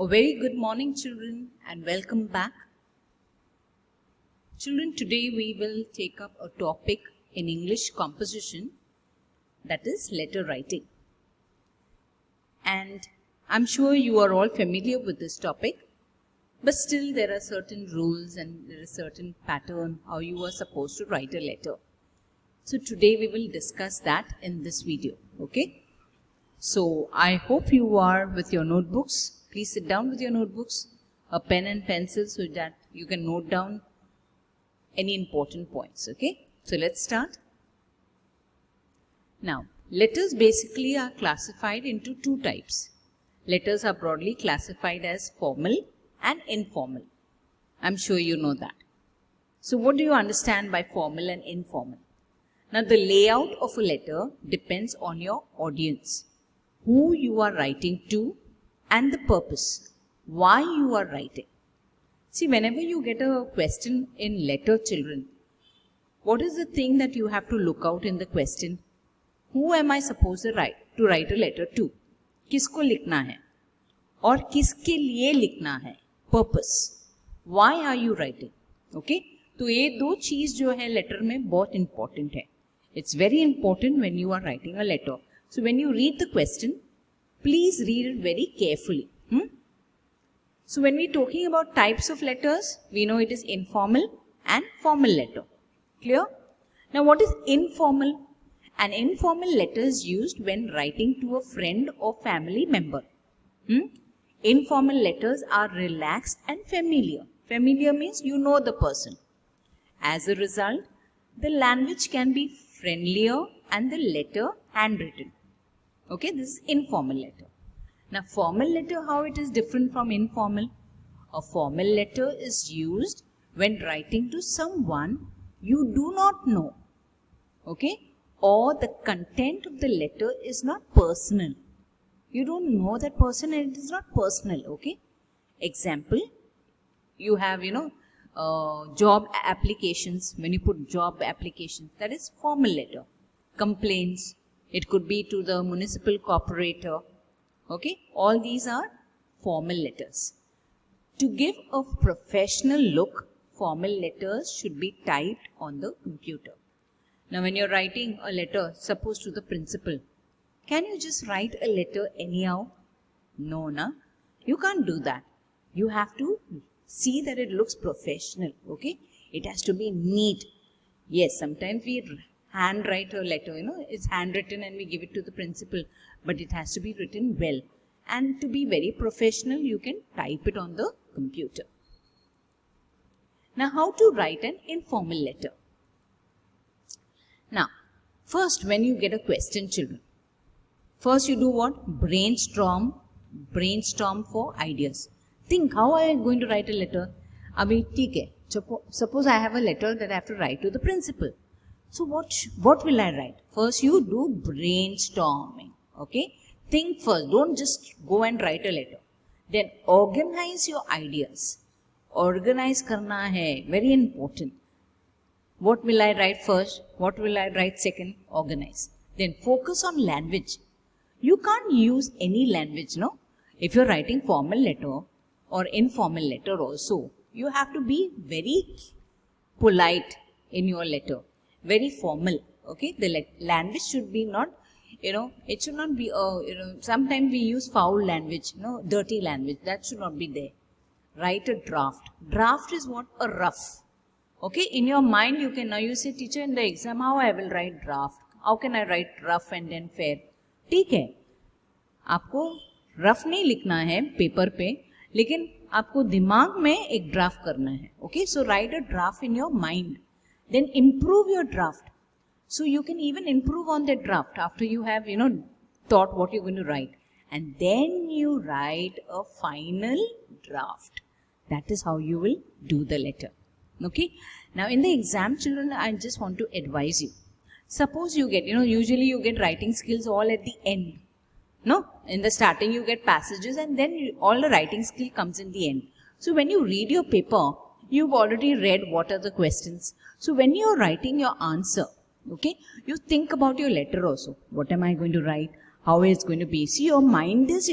A very good morning, children, and welcome back. Children, today we will take up a topic in English composition, that is letter writing. And I'm sure you are all familiar with this topic, but still there are certain rules and there is certain pattern how you are supposed to write a letter. So today we will discuss that in this video, okay? So I hope you are with your notebooks. Please sit down with your notebooks, a pen and pencil so that you can note down any important points, okay? So let's start. Now, letters basically are classified into two types. Letters are broadly classified as formal and informal. I'm sure you know that. So what do you understand by formal and informal? Now, the layout of a letter depends on your audience, who you are writing to, and the purpose, why you are writing. See, whenever you get a question in letter, children, what is the thing that you have to look out in the question? Who am I supposed to write a letter to? किसको लिखना है? और किसके लिए लिखना है? Purpose. Why are you writing? Okay? तो ये दो चीज जो है लेटर में बहुत important है. It's very important when you are writing a letter. So when you read the question, please read it very carefully. So when we're talking about types of letters, we know it is informal and formal letter. Clear? Now what is informal? An informal letter is used when writing to a friend or family member. Informal letters are relaxed and familiar. Familiar means you know the person. As a result, the language can be friendlier and the letter handwritten. Okay, this is informal letter. Now, formal letter, how it is different from informal? A formal letter is used when writing to someone you do not know. Okay, or the content of the letter is not personal. You don't know that person and it is not personal. Okay, example, you have, job applications. When you put job application, that is formal letter. Complaints. It could be to the municipal corporator. Okay, all these are formal letters. To give a professional look, formal letters should be typed on the computer. Now, when you're writing a letter, suppose to the principal, can you just write a letter anyhow? No, na? You can't do that. You have to see that it looks professional. Okay, it has to be neat. Yes, sometimes we handwrite a letter, it's handwritten and we give it to the principal, but it has to be written well. And to be very professional, you can type it on the computer. Now, how to write an informal letter? Now, first, when you get a question, children, first you do what? Brainstorm for ideas. Think, how am I going to write a letter? Abhi, theek hai. Suppose I have a letter that I have to write to the principal. So what will I write? First you do brainstorming, okay? Think first, don't just go and write a letter. Then organize your ideas. Organize karna hai, very important. What will I write first? What will I write second? Organize. Then focus on language. You can't use any language, no? If you're writing formal letter or informal letter also, you have to be very polite in your letter. Very formal, okay? The language should be not, it should not be, sometimes we use foul language, dirty language. That should not be there. Write a draft. Draft is what? A rough. Okay? In your mind, you can, now you say, teacher, in the exam, how I will write draft? How can I write rough and then fair? ठीक है. आपको rough नहीं लिखना है paper पे, लेकिन आपको दिमाग में एक draft करना है. Okay? So write a draft in your mind. Then improve your draft. So you can even improve on that draft after you have, thought what you're going to write. And then you write a final draft. That is how you will do the letter. Okay. Now in the exam, children, I just want to advise you. Suppose you get, usually you get writing skills all at the end. No? In the starting you get passages and then all the writing skill comes in the end. So when you read your paper, you've already read what are the questions. So when you're writing your answer, okay, you think about your letter also. What am I going to write? How it's going to be? See, your mind is,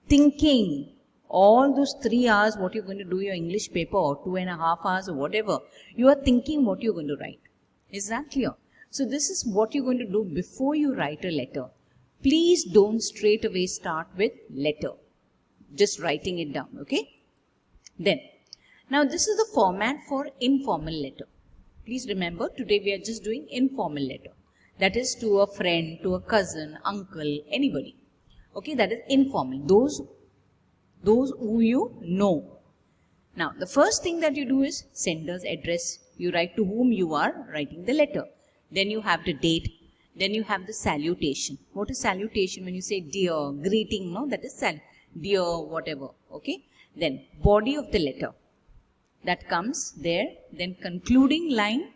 thinking all those 3 hours what you're going to do your English paper, or 2.5 hours or whatever, you are thinking what you're going to write. Is that clear? So this is what you're going to do before you write a letter. Please don't straight away start with letter. Just writing it down, okay? Then, now this is the format for informal letter. Please remember, today we are just doing informal letter. That is to a friend, to a cousin, uncle, anybody. Okay, that is informal. Those who you know. Now, the first thing that you do is sender's address. You write to whom you are writing the letter. Then you have the date. Then you have the salutation. What is salutation? When you say dear, greeting, no, that is dear, whatever. Okay. Then body of the letter. That comes there. Then concluding line.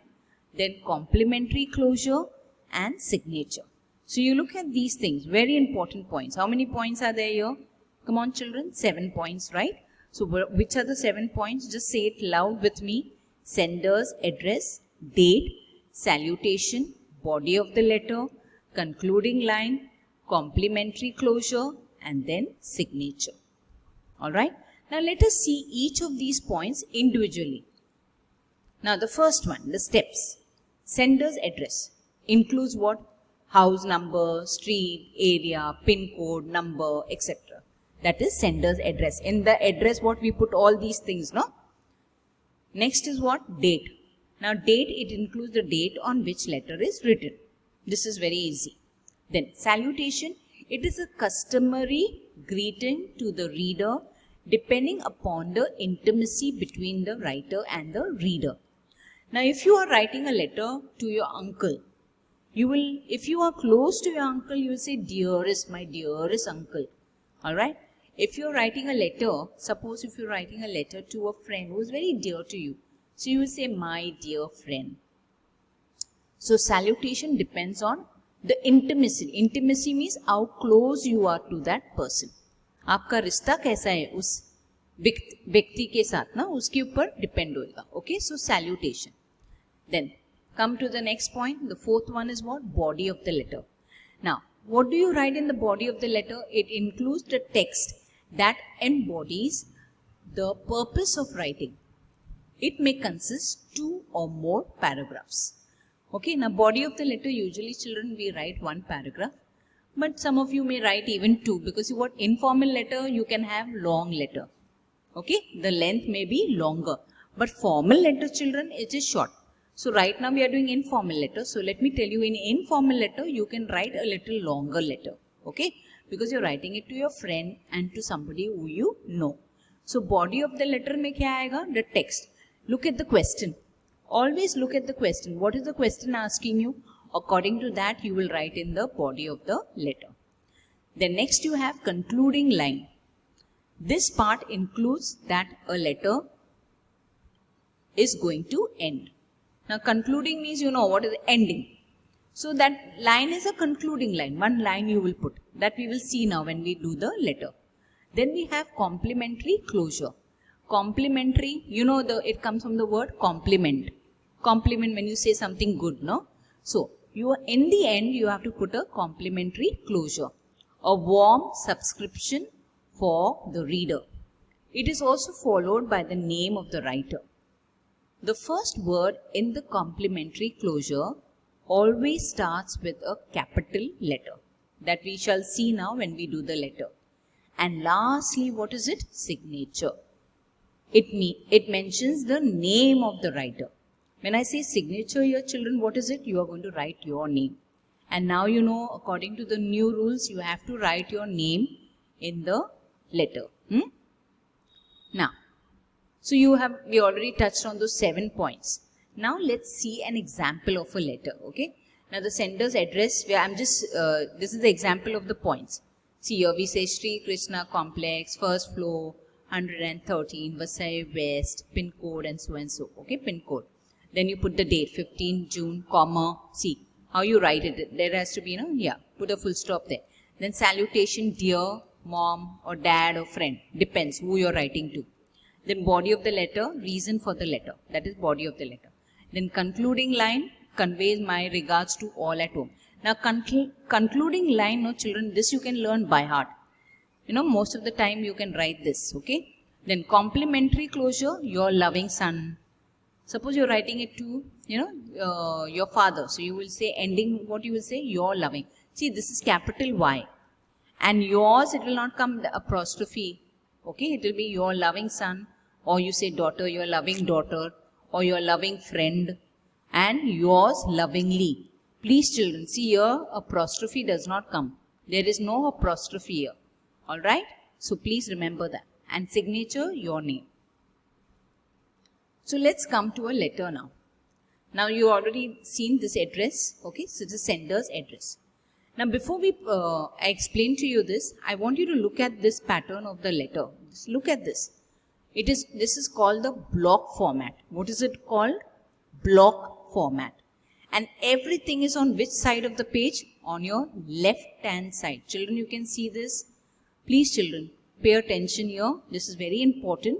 Then complimentary closure and signature. So you look at these things. Very important points. How many points are there here? Come on, children. 7 points, right? So which are the 7 points? Just say it loud with me. Sender's address, date, salutation, body of the letter, concluding line, complimentary closure, and then signature. Alright. Now let us see each of these points individually. Now the first one, the steps. Sender's address includes what? House number, street, area, pin code, number, etc. That is sender's address. In the address what we put all these things, no? Next is what? Date. Now date, it includes the date on which letter is written. This is very easy. Then salutation, it is a customary greeting to the reader depending upon the intimacy between the writer and the reader. Now if you are writing a letter to your uncle, you will, if you are close to your uncle, you will say, dearest, my dearest uncle. Alright. If you are writing a letter, suppose if you are writing a letter to a friend who is very dear to you, so you will say, my dear friend. So salutation depends on the intimacy. Intimacy means how close you are to that person. आपका रिश्ता कैसा है उस व्यक्ति के साथ ना, उसके ऊपर डिपेंड होगा. Okay, so salutation. Then come to the next point. The fourth one is what? Body of the letter. Now, what do you write in the body of the letter? It includes the text that embodies the purpose of writing. It may consist 2 or more paragraphs. Okay, now body of the letter, usually children we write 1 paragraph. But some of you may write even 2, because what informal letter you can have long letter. Okay, the length may be longer. But formal letter children, it is short. So right now we are doing informal letter. So let me tell you, in informal letter you can write a little longer letter. Okay, because you are writing it to your friend and to somebody who you know. So body of the letter mein kya aayega? The text. Look at the question. Always look at the question. What is the question asking you? According to that you will write in the body of the letter. Then next you have concluding line. This part includes that a letter is going to end. Now concluding means you know what is ending. So that line is a concluding line. 1 line you will put. That we will see now when we do the letter. Then we have complimentary closure. Complimentary, you know, it comes from the word compliment. Compliment when you say something good, no? So in the end you have to put a complimentary closure. A warm subscription for the reader. It is also followed by the name of the writer. The first word in the complimentary closure always starts with a capital letter. That we shall see now when we do the letter. And lastly, what is it? Signature. It mentions the name of the writer. When I say signature here, children, what is it? You are going to write your name. And now you know, according to the new rules, you have to write your name in the letter. Now, so we already touched on those 7 points. Now let's see an example of a letter. Okay. Now the sender's address, this is the example of the points. See here we say Sri Krishna Complex, first floor, 113, Vasai West, pin code and so and so. Okay, pin code. Then you put the date, 15 June, comma, see how you write it. There has to be, put a full stop there. Then salutation, dear, mom or dad or friend. Depends who you are writing to. Then body of the letter, reason for the letter. That is body of the letter. Then concluding line, conveys my regards to all at home. Now concluding line, no children, this you can learn by heart. most of the time you can write this, okay? Then complementary closure, your loving son. Suppose you're writing it to, your father. So you will say ending, what you will say? Your loving. See, this is capital Y. And yours, it will not come the apostrophe. Okay, it will be your loving son, or you say daughter, your loving daughter, or your loving friend, and yours lovingly. Please children, see here, apostrophe does not come. There is no apostrophe here. Alright? So please remember that. And signature, your name. So let's come to a letter now. Now you already seen this address. Okay, so the sender's address. Now before I explain to you this, I want you to look at this pattern of the letter. Just look at this. This is called the block format. What is it called? Block format. And everything is on which side of the page? On your left hand side. Children, you can see this. Please children, pay attention here. This is very important.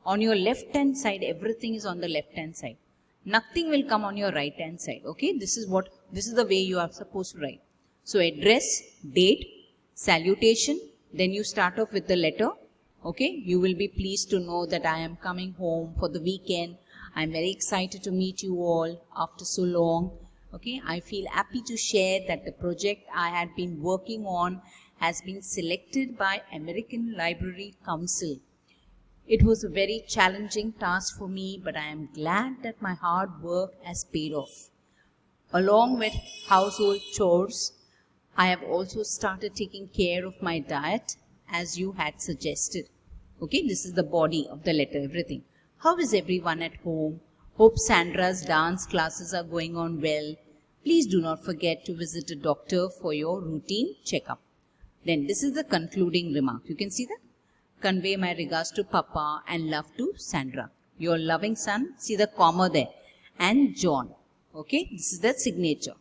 On your left hand side, everything is on the left hand side. Nothing will come on your right hand side. Okay, this is the way you are supposed to write. So address, date, salutation, then you start off with the letter. Okay, you will be pleased to know that I am coming home for the weekend. I am very excited to meet you all after so long. Okay, I feel happy to share that the project I had been working on has been selected by American Library Council. It was a very challenging task for me, but I am glad that my hard work has paid off. Along with household chores, I have also started taking care of my diet as you had suggested. Okay, this is the body of the letter, everything. How is everyone at home? Hope Sandra's dance classes are going on well. Please do not forget to visit a doctor for your routine checkup. Then this is the concluding remark. You can see that? Convey my regards to Papa and love to Sandra. Your loving son, see the comma there, and John. Okay, this is the signature.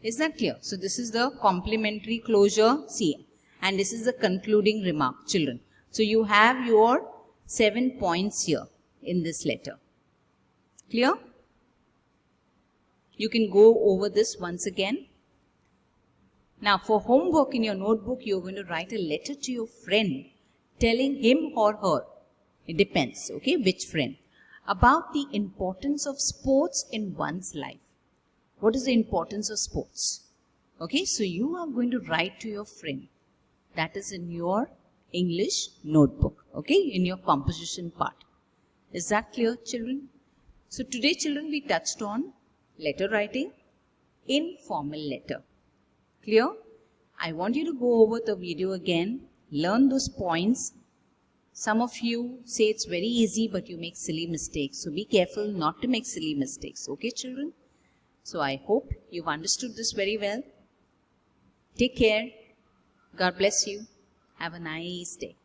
Is that clear? So this is the complimentary closure, see, and this is the concluding remark, children. So you have your 7 points here in this letter. Clear? You can go over this once again. Now for homework in your notebook, you're going to write a letter to your friend telling him or her, it depends, okay, which friend, about the importance of sports in one's life. What is the importance of sports? Okay, so you are going to write to your friend. That is in your English notebook, okay, in your composition part. Is that clear, children? So today, children, we touched on letter writing, informal letter. Clear? I want you to go over the video again, learn those points. Some of you say it's very easy, but you make silly mistakes. So be careful not to make silly mistakes. Okay, children? So I hope you've understood this very well. Take care. God bless you. Have a nice day.